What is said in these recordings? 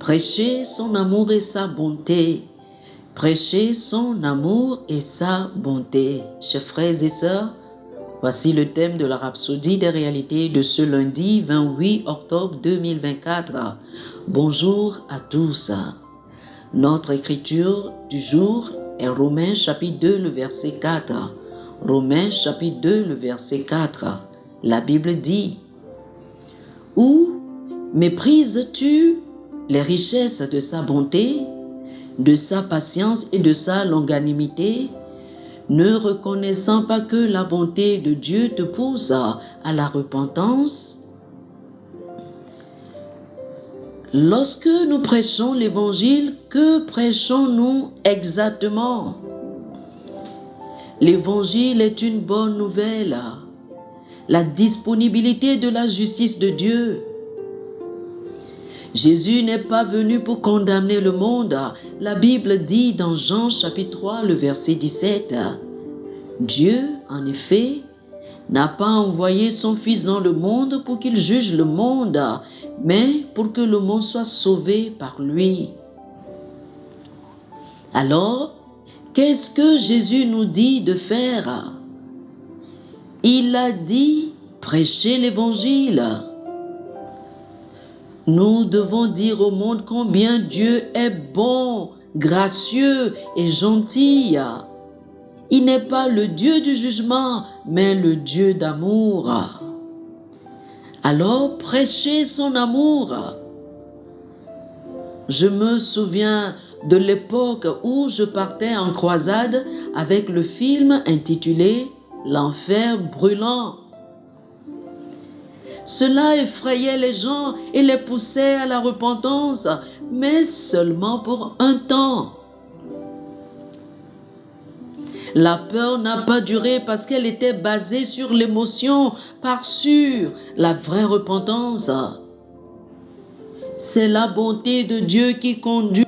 Prêcher son amour et sa bonté. Prêcher son amour et sa bonté. Chers frères et sœurs, voici le thème de la Rhapsodie des réalités de ce lundi 28 octobre 2024. Bonjour à tous. Notre écriture du jour est Romains chapitre 2, le verset 4. Romains chapitre 2, le verset 4. La Bible dit: Ou méprises-tu les richesses de sa bonté, de sa patience et de sa longanimité, ne reconnaissant pas que la bonté de Dieu te pousse à la repentance? Lorsque nous prêchons l'évangile, que prêchons-nous exactement? L'évangile est une bonne nouvelle, la disponibilité de la justice de Dieu. Jésus n'est pas venu pour condamner le monde. La Bible dit dans Jean chapitre 3, le verset 17, Dieu, en effet, n'a pas envoyé son Fils dans le monde pour qu'il juge le monde, mais pour que le monde soit sauvé par lui. Alors, qu'est-ce que Jésus nous dit de faire? Il a dit, prêchez l'évangile. Nous devons dire au monde combien Dieu est bon, gracieux et gentil. Il n'est pas le Dieu du jugement, mais le Dieu d'amour. Alors, prêchez son amour. Je me souviens de l'époque où je partais en croisade avec le film intitulé « L'enfer brûlant ». Cela effrayait les gens et les poussait à la repentance, mais seulement pour un temps. La peur n'a pas duré parce qu'elle était basée sur l'émotion, pas sur la vraie repentance. C'est la bonté de Dieu qui conduit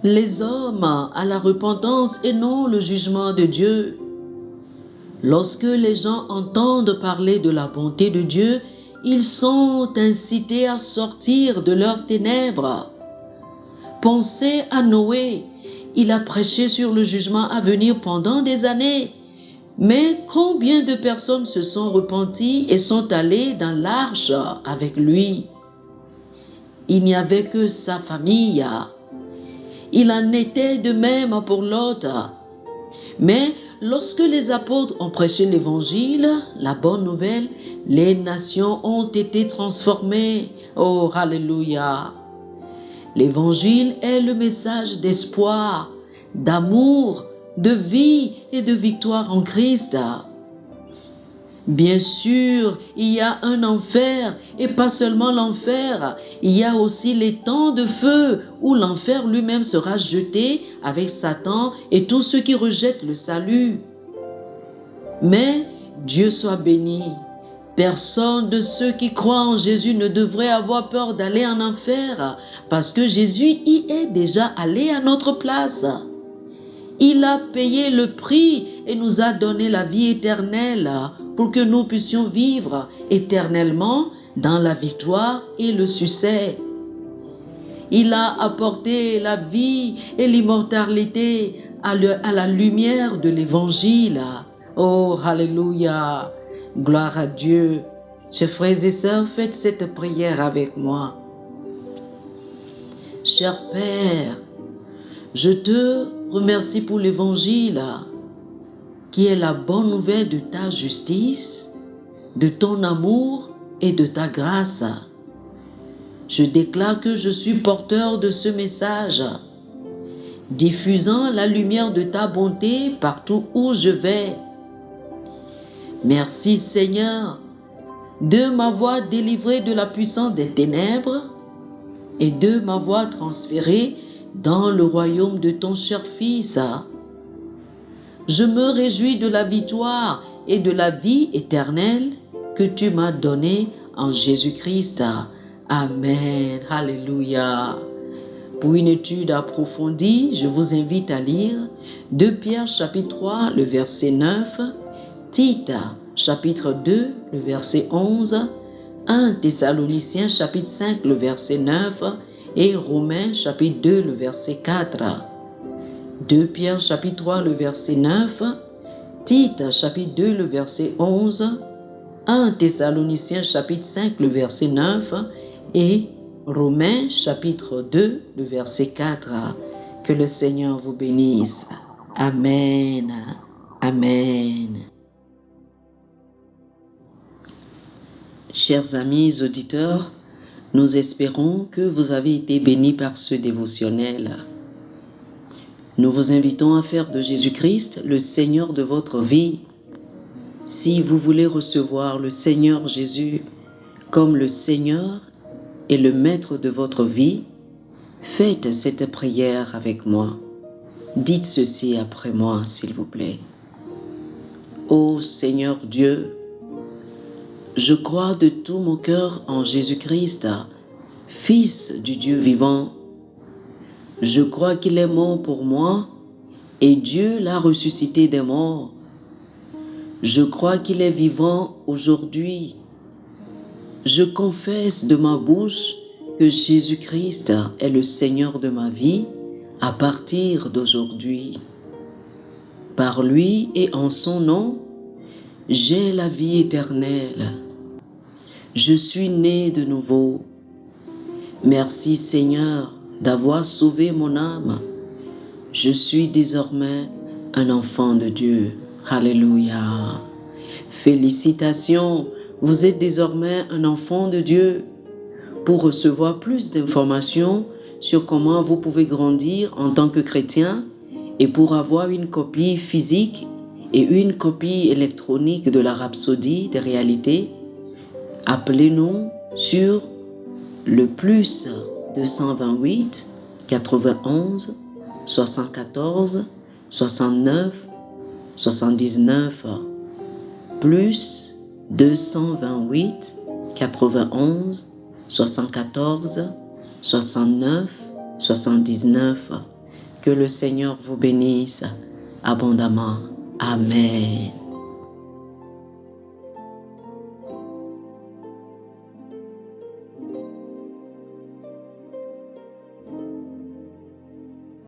les hommes à la repentance et non le jugement de Dieu. Lorsque les gens entendent parler de la bonté de Dieu, ils sont incités à sortir de leurs ténèbres. Pensez à Noé. Il a prêché sur le jugement à venir pendant des années. Mais combien de personnes se sont repenties et sont allées dans l'arche avec lui? Il n'y avait que sa famille. Il en était de même pour Lot. Mais lorsque les apôtres ont prêché l'évangile, la bonne nouvelle, les nations ont été transformées. Oh, alléluia! L'évangile est le message d'espoir, d'amour, de vie et de victoire en Christ. Bien sûr, il y a un enfer, et pas seulement l'enfer, il y a aussi les temps de feu où l'enfer lui-même sera jeté avec Satan et tous ceux qui rejettent le salut. Mais Dieu soit béni. Personne de ceux qui croient en Jésus ne devrait avoir peur d'aller en enfer parce que Jésus y est déjà allé à notre place. Il a payé le prix et nous a donné la vie éternelle pour que nous puissions vivre éternellement dans la victoire et le succès. Il a apporté la vie et l'immortalité à la lumière de l'Évangile. Oh, alléluia! Gloire à Dieu. Chers frères et sœurs, faites cette prière avec moi. Cher Père, je te remercie pour l'Évangile qui est la bonne nouvelle de ta justice, de ton amour et de ta grâce. Je déclare que je suis porteur de ce message, diffusant la lumière de ta bonté partout où je vais. Merci Seigneur de m'avoir délivré de la puissance des ténèbres et de m'avoir transféré dans le royaume de ton cher Fils. Je me réjouis de la victoire et de la vie éternelle que tu m'as donnée en Jésus-Christ. Amen. Alléluia. Pour une étude approfondie, je vous invite à lire 2 Pierre chapitre 3, le verset 9, Tite, chapitre 2, le verset 11, 1 Thessaloniciens, chapitre 5, le verset 9, et Romains chapitre 2, le verset 4, 2 Pierre chapitre 3, le verset 9, Tite chapitre 2, le verset 11, 1 Thessaloniciens chapitre 5, le verset 9 et Romains chapitre 2, le verset 4. Que le Seigneur vous bénisse. Amen. Amen. Chers amis auditeurs, nous espérons que vous avez été bénis par ce dévotionnel. Nous vous invitons à faire de Jésus-Christ le Seigneur de votre vie. Si vous voulez recevoir le Seigneur Jésus comme le Seigneur et le Maître de votre vie, faites cette prière avec moi. Dites ceci après moi, s'il vous plaît. Ô Seigneur Dieu, je crois de tout mon cœur en Jésus-Christ, Fils du Dieu vivant. Je crois qu'il est mort pour moi et Dieu l'a ressuscité des morts. Je crois qu'il est vivant aujourd'hui. Je confesse de ma bouche que Jésus-Christ est le Seigneur de ma vie à partir d'aujourd'hui. Par lui et en son nom, j'ai la vie éternelle. Je suis né de nouveau. Merci Seigneur d'avoir sauvé mon âme. Je suis désormais un enfant de Dieu. Alléluia. Félicitations, vous êtes désormais un enfant de Dieu. Pour recevoir plus d'informations sur comment vous pouvez grandir en tant que chrétien et pour avoir une copie physique et une copie électronique de la Rhapsodie des réalités, appelez-nous sur le plus 228 91 74 69 79 plus 228 91 74 69 79. Que le Seigneur vous bénisse abondamment. Amen.